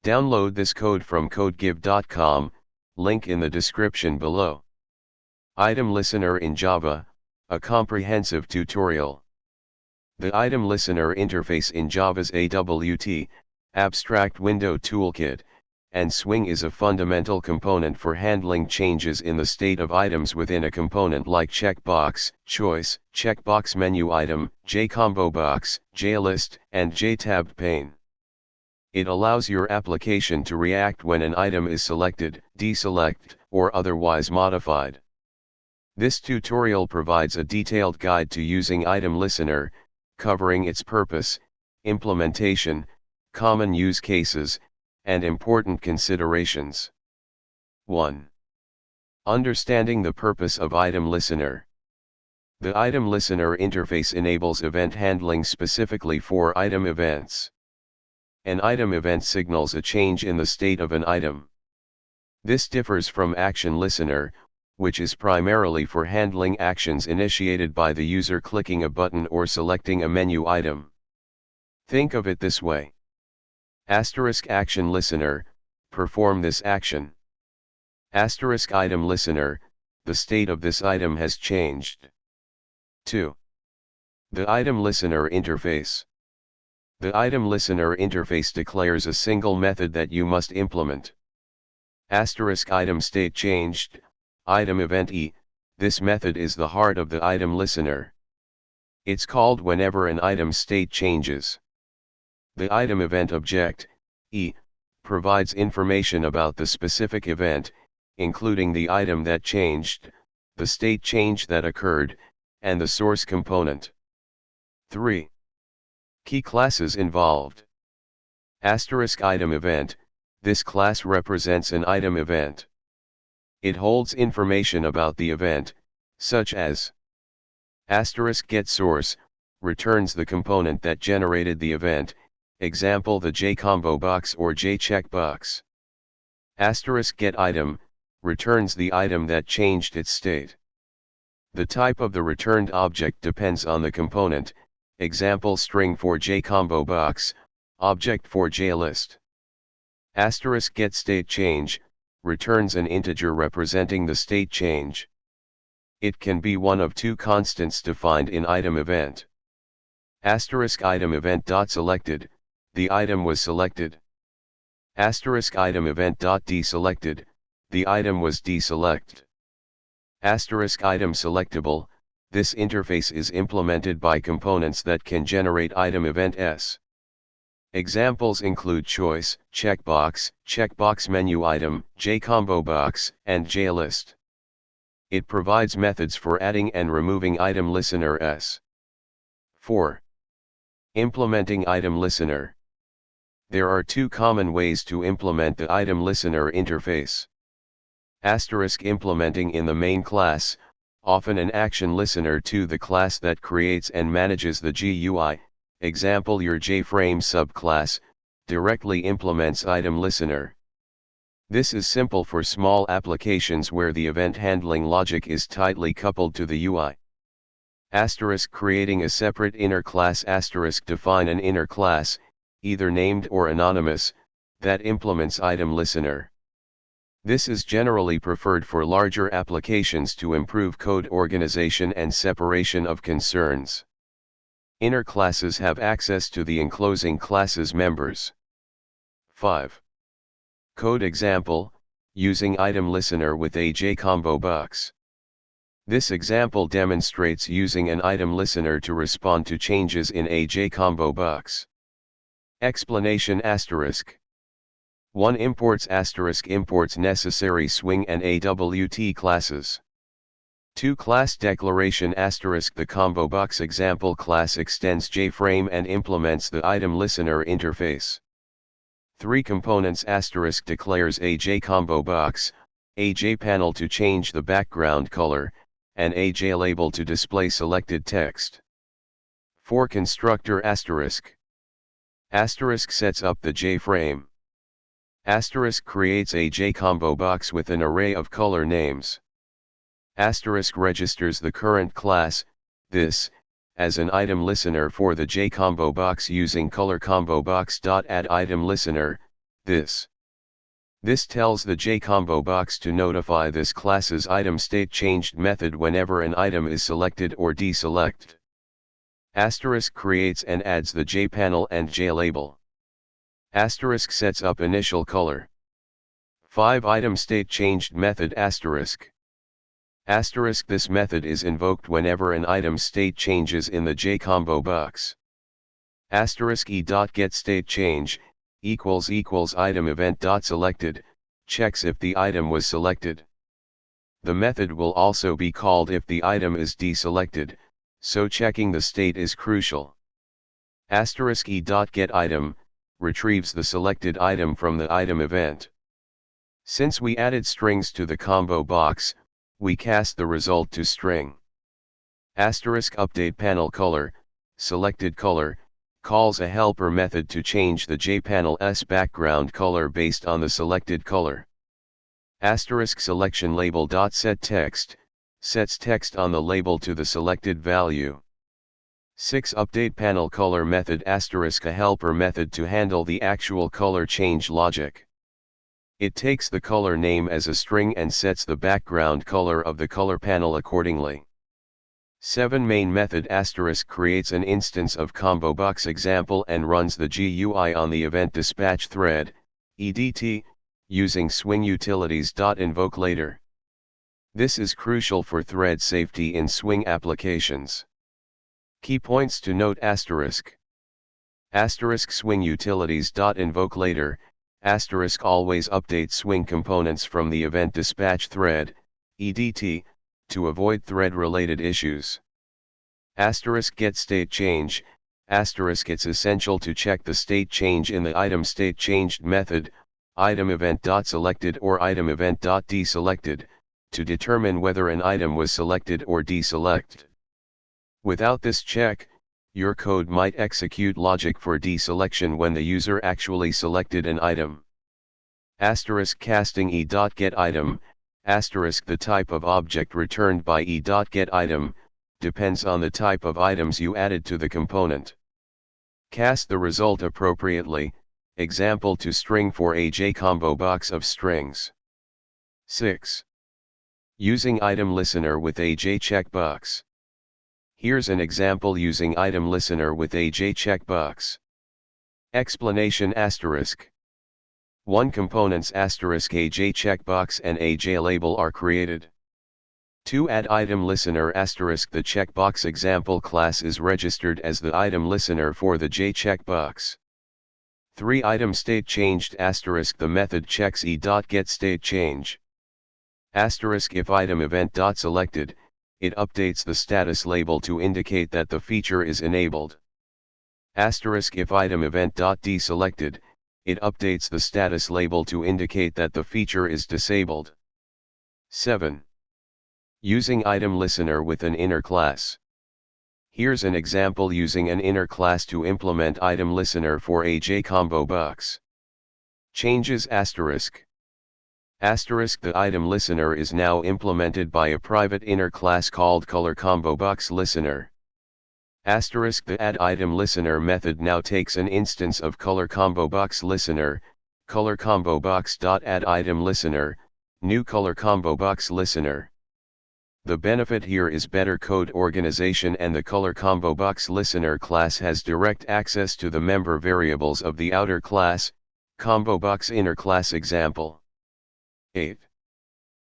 Download this code from codegive.com, link in the description below. Item Listener in Java, a comprehensive tutorial. The Item Listener interface in Java's AWT, Abstract Window Toolkit, and Swing is a fundamental component for handling changes in the state of items within a component like checkbox, choice, checkboxmenuitem, jcombobox, jlist, and jtabbedpane. It allows your application to react when an item is selected, deselected, or otherwise modified. This tutorial provides a detailed guide to using Item Listener, covering its purpose, implementation, common use cases, and important considerations. 1. Understanding the purpose of Item Listener. The Item Listener interface enables event handling specifically for item events. An item event signals a change in the state of an item. This differs from Action Listener, which is primarily for handling actions initiated by the user clicking a button or selecting a menu item. Think of it this way. Action Listener, perform this action. Item Listener, the state of this item has changed. 2. The Item Listener interface. The Item Listener interface declares a single method that you must implement. Item state changed, item event E, this method is the heart of the Item Listener. It's called whenever an item state changes. The item event object, E, provides information about the specific event, including the item that changed, the state change that occurred, and the source component. 3. Key classes involved. Item event, this class represents an item event. It holds information about the event, such as getSource, returns the component that generated the event, example the jcombobox or jcheckbox. getItem, returns the item that changed its state. The type of the returned object depends on the component, example string for jcombobox, object for jlist. getStateChange, returns an integer representing the state change. It can be one of two constants defined in item event. Item event.selected, the item was selected. Item event.deselected, the item was deselected. Item selectable, this interface is implemented by components that can generate item events. Examples include choice, checkbox, checkboxmenuitem, jcombobox, and jlist. It provides methods for adding and removing Item Listeners. 4. Implementing Item Listener. There are two common ways to implement the Item Listener interface. Implementing in the main class, often an action listener to the class that creates and manages the GUI, example your JFrame subclass, directly implements Item Listener. This is simple for small applications where the event handling logic is tightly coupled to the UI. Creating a separate inner class define an inner class, either named or anonymous, that implements Item Listener. This is generally preferred for larger applications to improve code organization and separation of concerns. Inner classes have access to the enclosing class's members. 5. Code example, using Item Listener with a jcombobox. This example demonstrates using an Item Listener to respond to changes in a jcombobox. Explanation *. 1 imports necessary Swing and AWT classes. 2 Class declaration *. The ComboBox example class extends JFrame and implements the Item Listener interface. 3 Components * declares a jcombobox, a jpanel to change the background color, and a jlabel to display selected text. 4 Constructor *. Sets up the JFrame. Creates a jcombobox with an array of color names. Registers the current class, this, as an Item Listener for the jcombobox using colorCombobox.addItemListener, This tells the jcombobox to notify this class's item state changed method whenever an item is selected or deselected. Asterisk creates and adds the jpanel and jlabel. Asterisk sets up initial color. 5 Item state changed method asterisk. Asterisk this method is invoked whenever an item's state changes in the jcombobox. Asterisk e.getStateChange == item event.selected, checks if the item was selected. The method will also be called if the item is deselected, so checking the state is crucial. Asterisk e.getItem retrieves the selected item from the item event. Since we added strings to the combo box, we cast the result to string. Asterisk update panel color, selected color, calls a helper method to change the jpanel's background color based on the selected color. Asterisk selection label.setText, sets text on the label to the selected value. 6 Update panel color method asterisk a helper method to handle the actual color change logic. It takes the color name as a string and sets the background color of the color panel accordingly. 7 Main method asterisk creates an instance of ComboBox example and runs the GUI on the event dispatch thread, EDT, using swing utilities.invoke later. This is crucial for thread safety in swing applications. Key points to note asterisk. Asterisk swing utilities.invoke later, asterisk always update swing components from the event dispatch thread, EDT, to avoid thread-related issues. Asterisk get state change, asterisk it's essential to check the state change in the item state changed method, item event.selected or item event.deselected, to determine whether an item was selected or deselected. Without this check, your code might execute logic for deselection when the user actually selected an item. Asterisk casting e.getItem, asterisk the type of object returned by e.getItem, depends on the type of items you added to the component. Cast the result appropriately, example to string for a jcombobox of strings. 6. Using Itemlistener with a jcheckbox. Here's an example using Itemlistener with a jcheckbox. Explanation asterisk. 1 Components asterisk a jcheckbox and a jlabel are created. 2 Add Itemlistener asterisk the checkbox example class is registered as the Itemlistener for the jcheckbox. 3 Item state changed asterisk the method checks e.getStateChange. Asterisk if item event.selected, it updates the status label to indicate that the feature is enabled. Asterisk if item event.deselected, it updates the status label to indicate that the feature is disabled. 7. Using Itemlistener with an inner class. Here's an example using an inner class to implement Itemlistener for a jcombobox. Changes asterisk. Asterisk the Itemlistener is now implemented by a private inner class called ColorComboboxListener. Asterisk the add Itemlistener method now takes an instance of ColorComboboxListener, ColorCombobox.addItemlistener, new ColorComboboxListener. The benefit here is better code organization, and the ColorComboboxListener class has direct access to the member variables of the outer class, ComboBox inner class example. 8.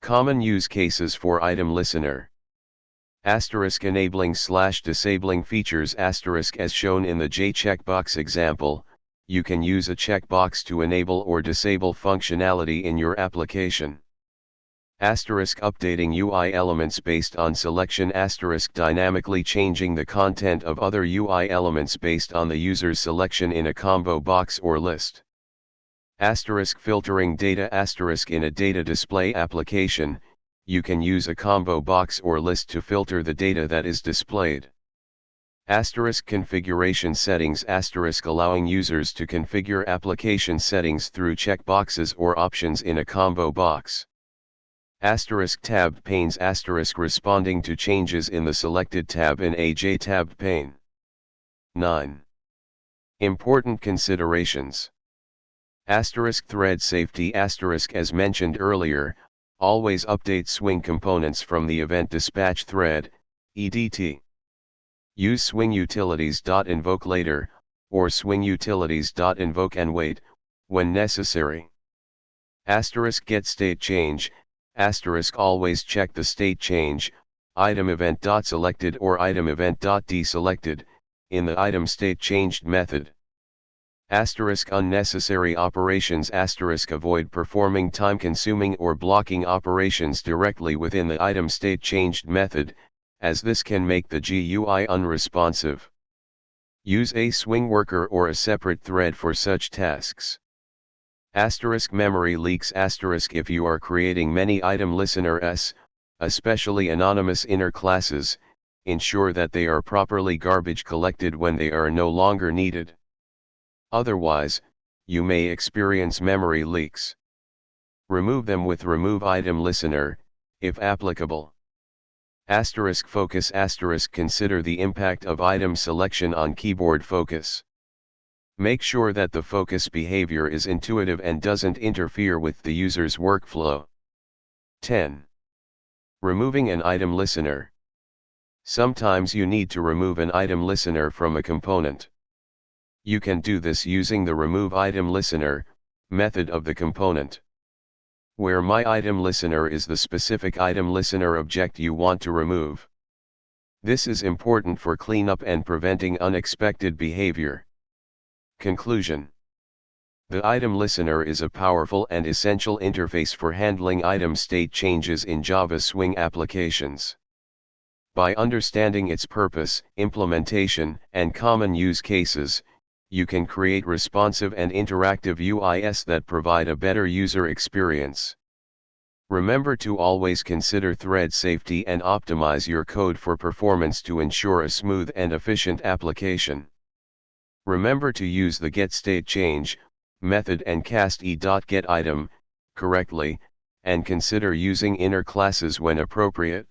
Common use cases for Itemlistener. Asterisk enabling / disabling features asterisk as shown in the jcheckbox example, you can use a checkbox to enable or disable functionality in your application. Asterisk updating UI elements based on selection asterisk dynamically changing the content of other UI elements based on the user's selection in a combo box or list. Asterisk filtering data asterisk in a data display application, you can use a combo box or list to filter the data that is displayed. Asterisk configuration settings asterisk allowing users to configure application settings through checkboxes or options in a combo box. Asterisk tabbed panes asterisk responding to changes in the selected tab in a jtabbedpane. 9. Important considerations. Thread safety as mentioned earlier, always update swing components from the event dispatch thread, EDT. Use swing-utilities.invoke later, or swing-utilities.invoke and wait, when necessary. Get state change, always check the state change, item event.selected or item event.deselected, in the item state changed method. Unnecessary operations avoid performing time-consuming or blocking operations directly within the item state changed method, as this can make the GUI unresponsive. Use a swing worker or a separate thread for such tasks. Memory leaks if you are creating many item listeners, especially anonymous inner classes, ensure that they are properly garbage collected when they are no longer needed. Otherwise, you may experience memory leaks. Remove them with Remove Item Listener, if applicable. Focus consider the impact of item selection on keyboard focus. Make sure that the focus behavior is intuitive and doesn't interfere with the user's workflow. 10. Removing an item listener. Sometimes you need to remove an item listener from a component. You can do this using the Remove Item Listener method of the component, where My Item Listener is the specific item listener object you want to remove. This is important for cleanup and preventing unexpected behavior. Conclusion. The item listener is a powerful and essential interface for handling item state changes in Java Swing applications. By understanding its purpose, implementation, and common use cases, you can create responsive and interactive UIs that provide a better user experience. Remember to always consider thread safety and optimize your code for performance to ensure a smooth and efficient application. Remember to use the getStateChange method and cast e.getItem correctly, and consider using inner classes when appropriate.